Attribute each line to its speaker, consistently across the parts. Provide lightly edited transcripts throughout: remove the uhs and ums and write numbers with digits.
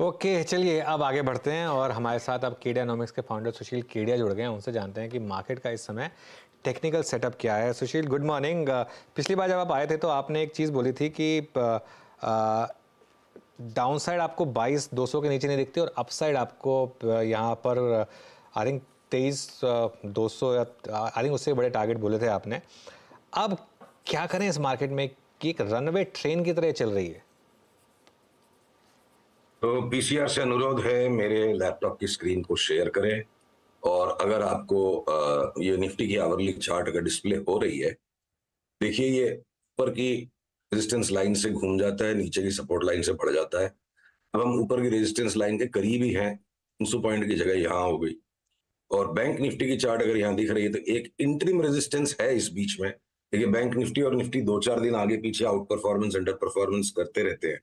Speaker 1: Okay, चलिए अब आगे बढ़ते हैं और हमारे साथ अब केडियानॉमिक्स के फाउंडर सुशील केडिया जुड़ गए हैं। उनसे जानते हैं कि मार्केट का इस समय टेक्निकल सेटअप क्या है। सुशील, गुड मॉर्निंग। पिछली बार जब आप आए थे तो आपने एक चीज़ बोली थी कि डाउन साइड आपको 22,200 के नीचे नहीं दिखती और अपसाइड आपको यहाँ पर आई थिंक 23,200 या आई थिंक उससे बड़े टारगेट बोले थे आपने। अब क्या करें इस मार्केट में कि एक रनवे ट्रेन की तरह चल रही है?
Speaker 2: तो पीसीआर से अनुरोध है मेरे लैपटॉप की स्क्रीन को शेयर करें। और अगर आपको ये निफ्टी की आवरली चार्ट अगर डिस्प्ले हो रही है, देखिए ये ऊपर की रेजिस्टेंस लाइन से घूम जाता है, नीचे की सपोर्ट लाइन से बढ़ जाता है। अब हम ऊपर की रेजिस्टेंस लाइन के करीब ही हैं, 300 पॉइंट की जगह यहाँ हो गई। और बैंक निफ्टी की चार्ट अगर यहाँ दिख रही है तो एक इंटरिम रेजिस्टेंस है इस बीच में। देखिए बैंक निफ्टी और निफ्टी 2-4 दिन आगे पीछे आउट परफॉर्मेंस अंडर परफॉर्मेंस करते रहते हैं,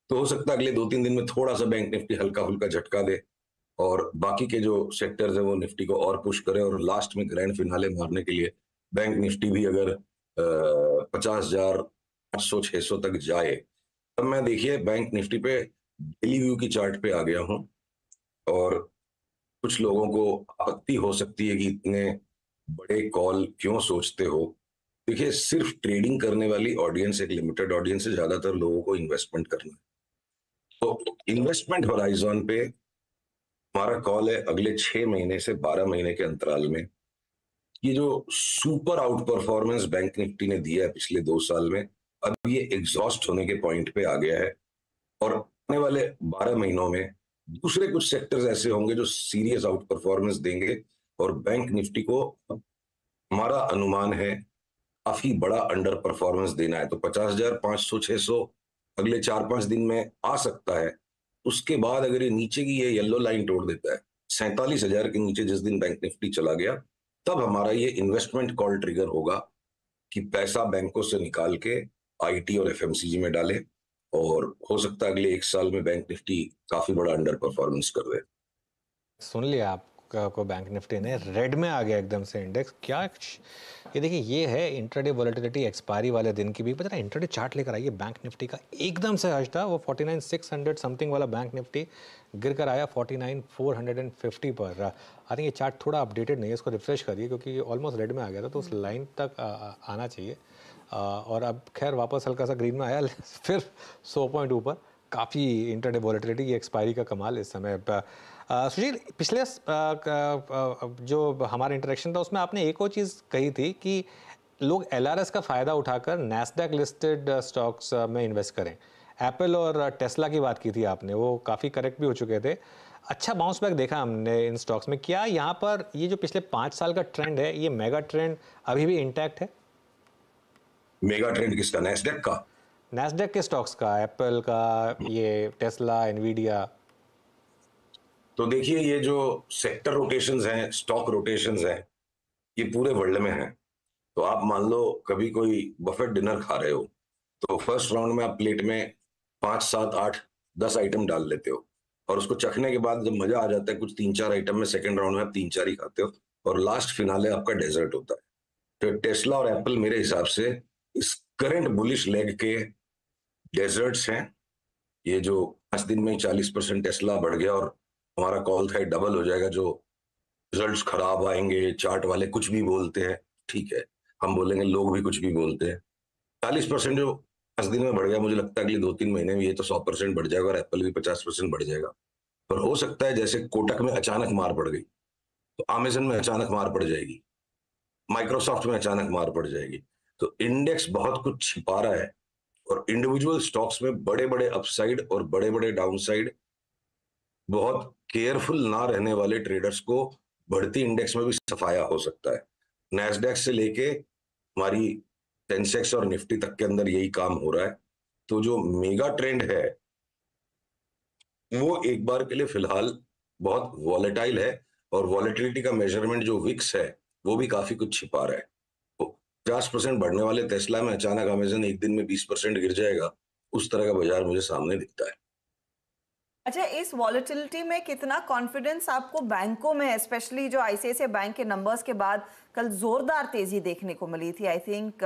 Speaker 2: तो हो सकता है अगले 2-3 दिन में थोड़ा सा बैंक निफ्टी हल्का फुल्का झटका दे और बाकी के जो सेक्टर्स है वो निफ्टी को और पुश करे और लास्ट में ग्रैंड फिनाले मारने के लिए बैंक निफ्टी भी अगर 50,800-600 तक जाए, तब मैं देखिए बैंक निफ्टी पे डेली व्यू की चार्ट पे आ गया हूं। और कुछ लोगों को आपत्ति हो सकती है कि इतने बड़े कॉल क्यों सोचते हो। देखिए सिर्फ ट्रेडिंग करने वाली ऑडियंस एक लिमिटेड ऑडियंस है, ज्यादातर लोगों को इन्वेस्टमेंट करना है। तो इन्वेस्टमेंट होराइजन पे हमारा कॉल है अगले 6 महीने से 12 महीने के अंतराल में। ये जो super out performance bank Nifty ने दिया है पिछले 2 साल में, अब ये एग्जॉस्ट होने के पॉइंट पे आ गया है। और आने वाले 12 महीनों में दूसरे कुछ सेक्टर्स ऐसे होंगे जो सीरियस आउट परफॉर्मेंस देंगे और बैंक निफ्टी को हमारा अनुमान है काफी बड़ा अंडर परफॉर्मेंस देना है। तो 50,500-600 अगले 4-5 दिन में आ सकता है। उसके बाद अगर ये नीचे की ये येलो लाइन तोड़ देता है 47,000 के नीचे जिस दिन बैंक निफ्टी चला गया, तब हमारा ये इन्वेस्टमेंट कॉल ट्रिगर होगा कि पैसा बैंकों से निकाल के आईटी और एफएमसीजी में डाले। और हो सकता है अगले 1 साल में बैंक निफ्टी काफी बड़ा अंडर परफॉर्मेंस कर दे।
Speaker 1: सुन लिया आपको, बैंक निफ्टी ने रेड में आ गया एकदम से इंडेक्स। क्या ये देखिए, ये है इंट्राडे वॉलेटिलिटी एक्सपायरी वाले दिन की भी। पता है इंट्राडे चार्ट लेकर आइए बैंक निफ्टी का, एकदम से हज था वो 49,600 समथिंग वाला बैंक निफ्टी गिर कर आया 49,450 पर। आई थिंक ये चार्ट थोड़ा अपडेटेड नहीं है, इसको रिफ्रेश करिए क्योंकि ये ऑलमोस्ट रेड में आ गया था, तो उस लाइन तक आना चाहिए। और अब खैर वापस हल्का सा ग्रीन में आया फिर 100 पॉइंट ऊपर। काफ़ी इंटरडे वॉलेटिलिटी की एक्सपायरी का कमाल इस समय। सुशील, पिछले जो हमारा इंटरेक्शन था उसमें आपने एक और चीज़ कही थी कि लोग एलआरएस का फ़ायदा उठाकर नैस्डैक लिस्टेड स्टॉक्स में इन्वेस्ट करें। एप्पल और टेस्ला की बात की थी आपने, वो काफ़ी करेक्ट भी हो चुके थे। अच्छा बाउंस बैक देखा हमने इन स्टॉक्स में। क्या यहाँ पर ये जो पिछले 5 साल का ट्रेंड है, ये मेगा ट्रेंड अभी भी इंटैक्ट है?
Speaker 2: मेगा ट्रेंड किसका? नैस्डैक का?
Speaker 1: नैस्डैक के स्टॉक्स का, एप्पल का, ये टेस्ला, एनवीडिया।
Speaker 2: तो देखिए ये जो सेक्टर रोटेशंस हैं, स्टॉक रोटेशंस हैं, ये पूरे वर्ल्ड में हैं। तो आप मान लो कभी कोई बफेट डिनर खा रहे हो, तो फर्स्ट राउंड में आप प्लेट में 5, 7, 8, 10 आइटम डाल लेते हो और उसको चखने के बाद जब मजा आ जाता है कुछ 3-4 आइटम में, सेकंड राउंड में आप 3-4 ही खाते हो और लास्ट फिनाले आपका डेजर्ट होता है। तो टेस्ला और एप्पल मेरे हिसाब से इस करंट बुलिश लेग के डेजर्ट्स हैं। ये जो 5 दिन में 40% टेस्ला बढ़ गया और हमारा कॉल था डबल हो जाएगा, जो रिजल्ट्स खराब आएंगे, चार्ट वाले कुछ भी बोलते हैं, ठीक है, हम बोलेंगे लोग भी कुछ भी बोलते हैं। 40% जो 5 दिन में बढ़ गया, मुझे लगता है अगले 2-3 महीने में ये तो 100% बढ़ जाएगा और एप्पल भी 50% बढ़ जाएगा। पर हो सकता है जैसे कोटक में अचानक मार पड़ गई, तो अमेजन में अचानक मार पड़ जाएगी, माइक्रोसॉफ्ट में अचानक मार पड़ जाएगी। तो इंडेक्स बहुत कुछ छिपा रहा है और इंडिविजुअल स्टॉक्स में बड़े बड़े अपसाइड और बड़े बड़े डाउनसाइड, बहुत केयरफुल ना रहने वाले ट्रेडर्स को बढ़ती इंडेक्स में भी सफाया हो सकता है। नैस्डैक से लेके हमारी सेंसेक्स और निफ्टी तक के अंदर यही काम हो रहा है। तो जो मेगा ट्रेंड है वो एक बार के लिए फिलहाल बहुत वॉलेटाइल है और वॉलेटिलिटी का मेजरमेंट जो विक्स है वो भी काफी कुछ छिपा रहा है। तो 50% बढ़ने वाले टेस्ला में अचानक अमेजन एक दिन में 20% गिर जाएगा, उस तरह का बाजार मुझे सामने दिखता है।
Speaker 3: अच्छा, इस वॉलेटिलिटी में कितना कॉन्फिडेंस आपको बैंकों में, स्पेशली जो आईसीआईसीआई बैंक के नंबर्स के बाद कल जोरदार तेजी देखने को मिली थी। आई थिंक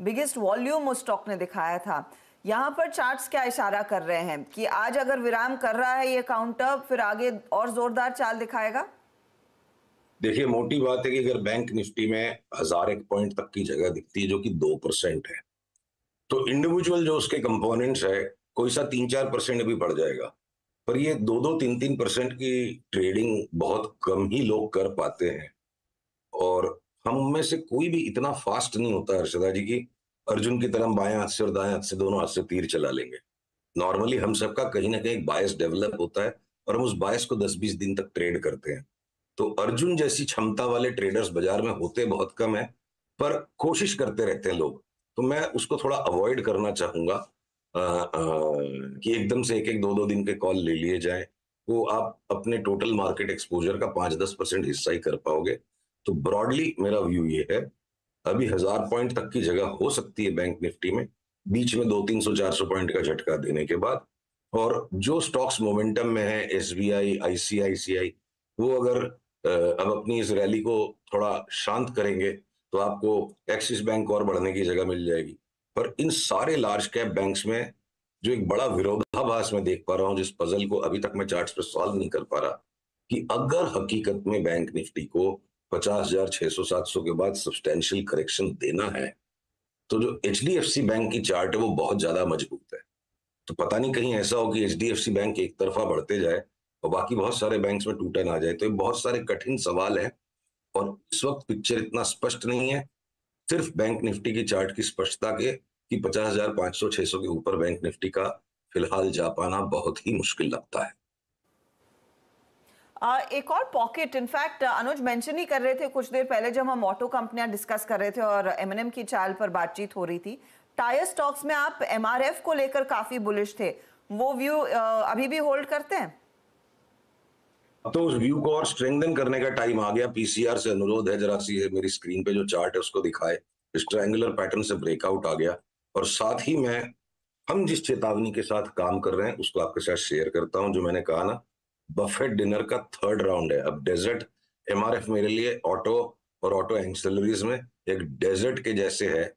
Speaker 3: बिगेस्ट वॉल्यूम उस स्टॉक ने दिखाया था। यहाँ पर चार्ट्स क्या इशारा कर रहे हैं कि आज अगर विराम कर रहा है ये काउंटर, फिर आगे और जोरदार चाल दिखाएगा?
Speaker 2: देखिए, मोटी बात है कि अगर बैंक निफ्टी में 1001 पॉइंट तक की जगह दिखती है जो कि 2% है, तो इंडिविजुअल जो उसके कंपोनेंट्स है, कोई सा 3-4% भी बढ़ जाएगा। पर ये 2-2, 3-3% की ट्रेडिंग बहुत कम ही लोग कर पाते हैं। और हम में से कोई भी इतना फास्ट नहीं होता हर्षदा जी की अर्जुन की तरह बाएं हाथ से और दाएं हाथ से दोनों हाथ से तीर चला लेंगे। नॉर्मली हम सबका कहीं ना कहीं बायस डेवलप होता है और हम उस बायस को 10-20 दिन तक ट्रेड करते हैं। तो अर्जुन जैसी क्षमता वाले ट्रेडर्स बाजार में होते बहुत कम है, पर कोशिश करते रहते हैं लोग। तो मैं उसको थोड़ा अवॉइड करना चाहूंगा कि एकदम से एक एक 2-2 दिन के कॉल ले लिए जाए। वो आप अपने टोटल मार्केट एक्सपोजर का 5-10% हिस्सा ही कर पाओगे। तो ब्रॉडली मेरा व्यू ये है, अभी 1000 पॉइंट तक की जगह हो सकती है बैंक निफ्टी में, बीच में 200-300-400 पॉइंट का झटका देने के बाद। और जो स्टॉक्स मोमेंटम में है, एसबीआई, आईसीआईसीआई, वो अगर अब अपनी इस रैली को थोड़ा शांत करेंगे तो आपको एक्सिस बैंक और बढ़ने की जगह मिल जाएगी। पर इन सारे लार्ज कैप बैंक्स में जो एक बड़ा विरोधाभास मैं देख पा रहा हूं, जिस पजल को अभी तक मैं चार्ट्स पे सॉल्व नहीं कर पा रहा, कि अगर हकीकत में बैंक निफ्टी को 50,600-700 के बाद सब्सटेंशियल करेक्शन देना है, तो जो एचडीएफसी बैंक की चार्ट है वो बहुत ज्यादा मजबूत है। तो पता नहीं कहीं ऐसा हो कि एचडीएफसी बैंक एक तरफा बढ़ते जाए और बाकी बहुत सारे बैंक्स में टूटन आ जाए। तो ये बहुत सारे कठिन सवाल हैं और इस वक्त पिक्चर इतना स्पष्ट नहीं है। सिर्फ बैंक निफ्टी की चार्ट की स्पष्टता के कि 50,500-600 के ऊपर बैंक निफ्टी का फिलहाल जा पाना बहुत ही मुश्किल लगता है।
Speaker 3: एक और पॉकेट, इनफैक्ट अनुज मेंशन ही कर रहे थे कुछ देर पहले जब हम ऑटो कंपनियां डिस्कस कर रहे थे और एमएनएम की चाल पर बातचीत हो रही थी। टायर स्टॉक्स में आप एमआरएफ को लेकर काफी बुलिश थे, वो व्यू अभी भी होल्ड करते हैं?
Speaker 2: अब तो उस व्यू को और स्ट्रेंथन करने का टाइम आ गया। पीसीआर से अनुरोध है, जरा सी मेरी स्क्रीन पे जो चार्ट है उसको दिखाए। इस ट्रायंगुलर पैटर्न से ब्रेकआउट आ गया और साथ ही मैं हम जिस चेतावनी के साथ काम कर रहे हैं उसको आपके साथ शेयर करता हूं। जो मैंने कहा ना, बफेट डिनर का 3rd राउंड है। अब डेजर्ट एमआरएफ मेरे लिए ऑटो और ऑटो एक्सेलरीज में एक डेजर्ट के जैसे है।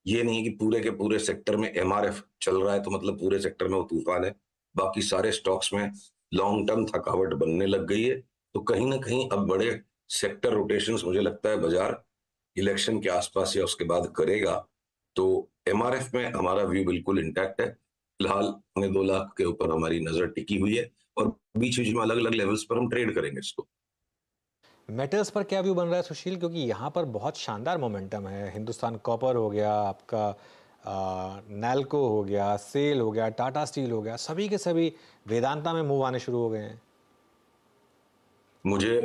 Speaker 2: ये नहीं कि पूरे के पूरे सेक्टर में एमआरएफ चल रहा है तो मतलब पूरे सेक्टर में वो तूफान है। बाकी सारे स्टॉक्स में लॉन्ग टर्म थकावट बनने लग गई है। तो कहीं ना कहीं अब बड़े सेक्टर रोटेशंस मुझे लगता है बाजार इलेक्शन के आसपास या उसके बाद करेगा। तो एमआरएफ में हमारा व्यू बिल्कुल इंटैक्ट है। फिलहाल 2 लाख के ऊपर हमारी नजर टिकी हुई है और बीच बीच में अलग अलग लेवल्स पर हम ट्रेड करेंगे इसको।
Speaker 1: मेटल्स पर क्या व्यू बन रहा है सुशील, क्योंकि यहाँ पर बहुत शानदार मोमेंटम है। हिंदुस्तान कॉपर हो गया आपका, नैल्को हो गया, सेल हो गया, टाटा स्टील हो गया, सभी के सभी वेदांता में मूव आने शुरू हो गए हैं।
Speaker 2: मुझे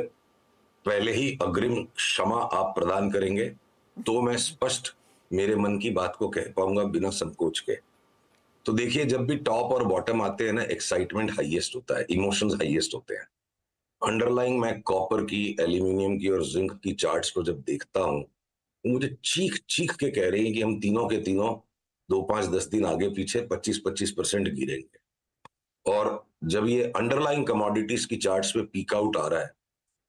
Speaker 2: पहले ही अग्रिम क्षमा आप प्रदान करेंगे तो मैं स्पष्ट मेरे मन की बात को कह पाऊंगा बिना संकोच के। तो देखिए, जब भी टॉप और बॉटम आते हैं ना, एक्साइटमेंट हाईएस्ट होता है, इमोशंस हाईएस्ट होते हैं। अंडरलाइंग मैं कॉपर की, एल्यूमिनियम की और जिंक की चार्ट्स को जब देखता हूं, वो मुझे चीख चीख के कह रही है कि हम तीनों के तीनों 2-5-10 दिन आगे पीछे 25-25% गिरेंगे। और जब ये अंडरलाइंग कमोडिटीज की चार्ट्स पे पीक आउट आ रहा है,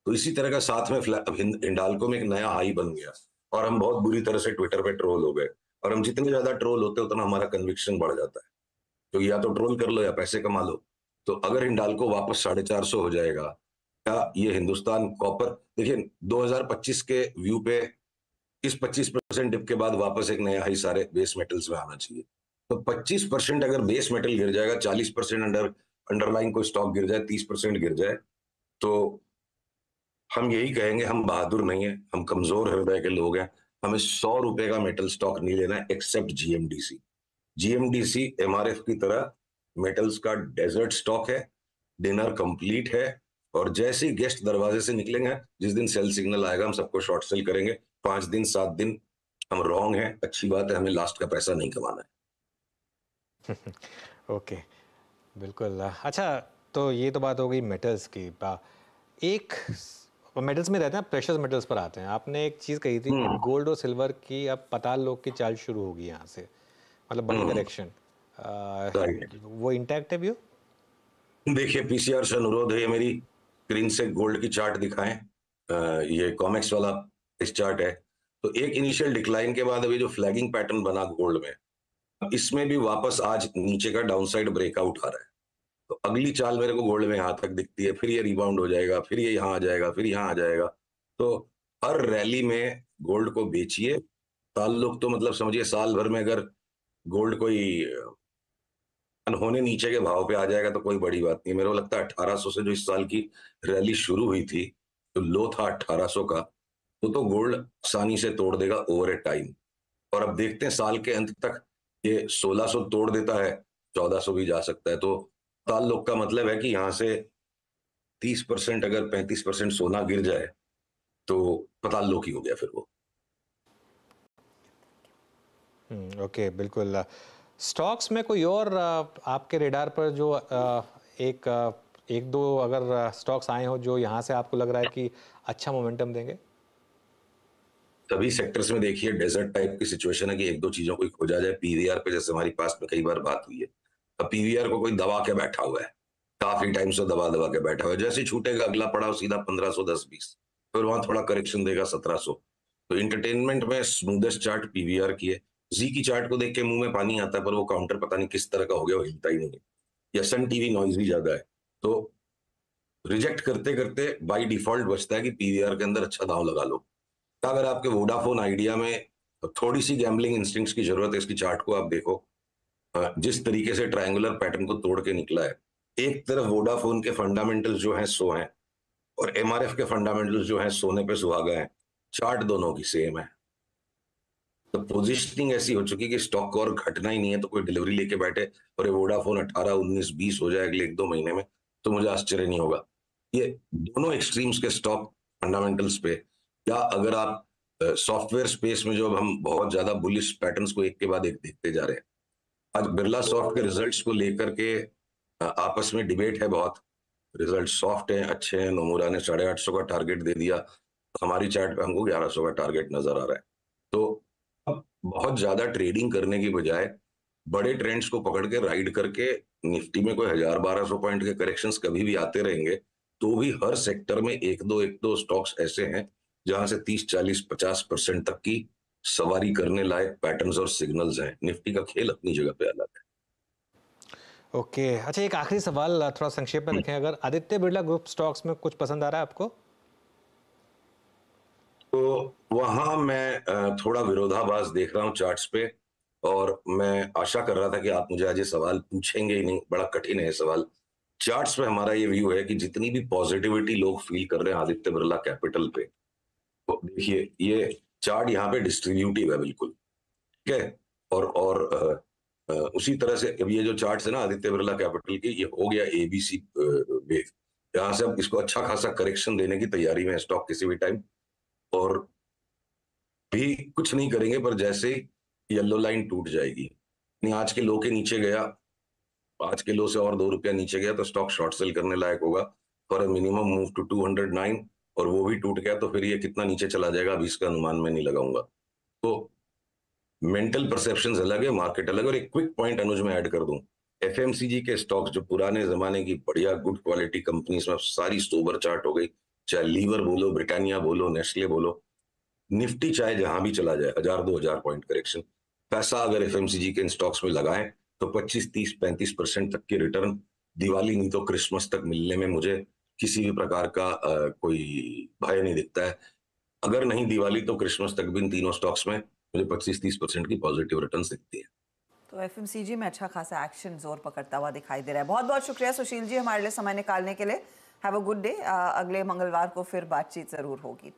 Speaker 2: तो इसी तरह का साथ में हिंडाल्को में एक नया हाई बन गया और हम बहुत बुरी तरह से ट्विटर पे ट्रोल हो गए। और हम जितने ज्यादा ट्रोल होते हैं उतना हमारा कन्विक्शन बढ़ जाता है। तो या तो ट्रोल कर लो या पैसे कमा लो। तो अगर हिंडाल्को वापस 450 हो जाएगा, या ये हिंदुस्तान कॉपर, देखिए 2025 के व्यू पे इस 25% डिप के बाद वापस एक नया हाई सारे बेस मेटल्स में आना चाहिए। तो 25% अगर बेस मेटल गिर जाएगा, 40% अंडरलाइन कोई स्टॉक गिर जाए, 30% गिर जाए, तो हम यही कहेंगे हम बहादुर नहीं है, हम कमजोर हृदय के लोग हैं। हमें 100 रुपए का मेटल स्टॉक नहीं लेना है एक्सेप्ट जीएमडीसी। जीएमडीसी एमआरएफ की तरह मेटल्स का डेजर्ट स्टॉक है। डिनर कंप्लीट है और जैसे ही गेस्ट दरवाजे से निकलेंगे, जिस दिन सेल सिग्नल आएगा हम सबको शॉर्ट सेल करेंगे। 5 दिन 7 दिन हम रॉन्ग हैं, अच्छी बात है, हमें लास्ट का पैसा नहीं कमाना है।
Speaker 1: ओके, बिल्कुल। अच्छा, तो ये तो बात हो गई मेटल्स की। एक मेटल्स में रहते हैं, प्रेशियस मेटल्स पर आते हैं। आपने एक चीज़ कही थी कि गोल्ड और सिल्वर की अब पताल लोक की चाल शुरू होगी यहाँ से, मतलब बड़ी करेक्शन, वो इंटैक्ट है व्यू?
Speaker 2: देखिए, पीसीआर से अनुरोध है, ये मेरी स्क्रीन से गोल्ड की चार्ट दिखाएं। ये कॉमेक्स वाला इस चार्ट है। तो एक इनिशियल डिक्लाइन के बाद अभी जो फ्लैगिंग पैटर्न बना गोल्ड में, इसमें भी वापस आज नीचे का डाउनसाइड ब्रेकआउट आ रहा है। तो अगली चाल मेरे को गोल्ड में यहाँ तक दिखती है, फिर ये रिबाउंड हो जाएगा, फिर ये यहाँ आ जाएगा, फिर यहाँ आ जाएगा। तो हर रैली में गोल्ड को बेचिए। ताल्लुक तो मतलब समझिए साल भर में अगर गोल्ड कोई अनहोने नीचे के भाव पे आ जाएगा तो कोई बड़ी बात नहीं। मेरे को लगता है 1800 से जो इस साल की रैली शुरू हुई थी, तो लो था 1800 का, तो गोल्ड आसानी से तोड़ देगा ओवर ए टाइम। और अब देखते हैं साल के अंत तक ये 1600 तोड़ देता है, 1400 भी जा सकता है। तो ताल्लुक का मतलब है कि यहाँ से 30% अगर 35% सोना गिर जाए तो ताल्लुक ही हो गया फिर वो।
Speaker 1: ओके, बिल्कुल। स्टॉक्स में कोई और आपके रेडार पर जो एक दो अगर स्टॉक्स आए हो जो यहाँ से आपको लग रहा है कि अच्छा मोमेंटम देंगे?
Speaker 2: सभी सेक्टर्स में देखिए डेजर्ट टाइप की सिचुएशन है कि एक दो चीजों को खोजा जाए। पीवीआर पे जैसे हमारी पास में कई बार बात हुई है, अब पीवीआर को कोई दबा के बैठा हुआ है, काफी टाइम से दबा दबा के बैठा हुआ है। जैसे छूटेगा अगला पड़ाव सीधा 1510-20, फिर वहां थोड़ा करेक्शन देगा 1700। तो इंटरटेनमेंट में स्मूदेस्ट चार्ट पीवीआर की है। जी की चार्ट को देख के मुंह में पानी आता है, पर वो काउंटर पता नहीं किस तरह का हो गया, वो हिलता ही नहीं है, या सन टीवी नॉइज भी ज्यादा है। तो रिजेक्ट करते करते बाई डिफॉल्ट बचता है कि पीवीआर के अंदर अच्छा दांव लगा लो। अगर आपके वोडाफोन आइडिया में थोड़ी सी गैम्बलिंग इंस्टिंक्ट्स की जरूरत है, इसकी चार्ट को आप देखो, जिस तरीके से ट्रायंगुलर पैटर्न को तोड़ के निकला है। एक तरफ वोडाफोन के फंडामेंटल्स जो हैं सो हैं, और एमआरएफ के फंडामेंटल्स जो हैं सोने पे सुहागा हैं। चार्ट दोनों की सेम है। तो पोजीशनिंग ऐसी हो चुकी कि स्टॉक और घटना ही नहीं है, तो कोई डिलीवरी लेके बैठे और ये वोडाफोन 18, 19, 20 हो जाए अगले 1-2 महीने में, तो मुझे आश्चर्य नहीं होगा। ये दोनों एक्सट्रीम्स के स्टॉक फंडामेंटल्स पे, या अगर आप सॉफ्टवेयर स्पेस में जो अब हम बहुत ज्यादा बुलिश पैटर्न्स को एक के बाद एक देखते जा रहे हैं। आज बिरला सॉफ्ट के रिजल्ट्स को लेकर के आपस में डिबेट है बहुत। रिजल्ट सॉफ्ट हैं, अच्छे हैं। नोमुरा ने 850 का टारगेट दे दिया, हमारी चार्ट पे हमको 1100 का टारगेट नजर आ रहा है। तो अब बहुत ज्यादा ट्रेडिंग करने की बजाय बड़े ट्रेंड्स को पकड़ के राइड करके, निफ्टी में कोई 1000-1200 पॉइंट के करेक्शंस कभी भी आते रहेंगे, तो भी हर सेक्टर में एक दो स्टॉक्स ऐसे हैं जहां से 30-40-50% तक की सवारी करने लायक पैटर्न्स और सिग्नल्स हैं। निफ्टी का खेल अपनी जगह पे अलग है।
Speaker 1: ओके, अच्छा, एक आखिरी सवाल थोड़ा संक्षेप में रखें। अगर आदित्य बिरला ग्रुप स्टॉक्स में कुछ पसंद आ रहा है आपको?
Speaker 2: तो वहां मैं थोड़ा विरोधाभास देख रहा हूं चार्ट्स पे, और मैं आशा कर रहा था कि आप मुझे आज ये सवाल पूछेंगे ही नहीं, बड़ा कठिन है ये सवाल। चार्ट्स पे हमारा ये व्यू है कि जितनी भी पॉजिटिविटी लोग फील कर रहे हैं आदित्य बिरला कैपिटल पे, तो देखिए ये चार्ट यहाँ पे डिस्ट्रीब्यूटिव है बिल्कुल, ठीक है। और उसी तरह से अब ये जो चार्ट्स है ना आदित्य बिरला कैपिटल की, ये हो गया एबीसी वेव। यहाँ से अब इसको अच्छा खासा करेक्शन देने की तैयारी में स्टॉक किसी भी टाइम, और भी कुछ नहीं करेंगे, पर जैसे ही येलो लाइन टूट जाएगी, नहीं आज के लो के नीचे गया, आज के लो से और ₹2 नीचे गया, तो स्टॉक शॉर्ट सेल करने लायक होगा for a minimum move to 209। और वो भी टूट गया तो फिर ये कितना नीचे चला जाएगा अभी इसका अनुमान मैं नहीं लगाऊंगा। तो मेंटल परसेप्शंस अलग है, मार्केट अलग है। और एक क्विक पॉइंट अनुज में ऐड कर दूं, एफएमसीजी के स्टॉक्स जो पुराने जमाने की बढ़िया गुड क्वालिटी कंपनीज में सारी सोबर चार्ट हो गई, चाहे लीवर बोलो, ब्रिटानिया बोलो, नेस्ले बोलो, निफ्टी चाहे जहां भी चला जाए 1000-2000 पॉइंट करेक्शन, पैसा अगर एफएमसीजी के इन स्टॉक्स में लगाएं तो 25-30-35% तक की रिटर्न दिवाली नहीं तो क्रिसमस तक मिलने में मुझे किसी भी प्रकार का कोई भय नहीं दिखता है। अगर नहीं दिवाली तो क्रिसमस तक भी इन तीनों स्टॉक्स में मुझे 25-30% की पॉजिटिव रिटर्न दिखती है।
Speaker 3: तो एफएमसीजी में अच्छा खासा एक्शन जोर पकड़ता हुआ दिखाई दे रहा है। बहुत बहुत शुक्रिया सुशील जी हमारे लिए समय निकालने के लिए। Have a good day. अगले मंगलवार को फिर बातचीत जरूर होगी।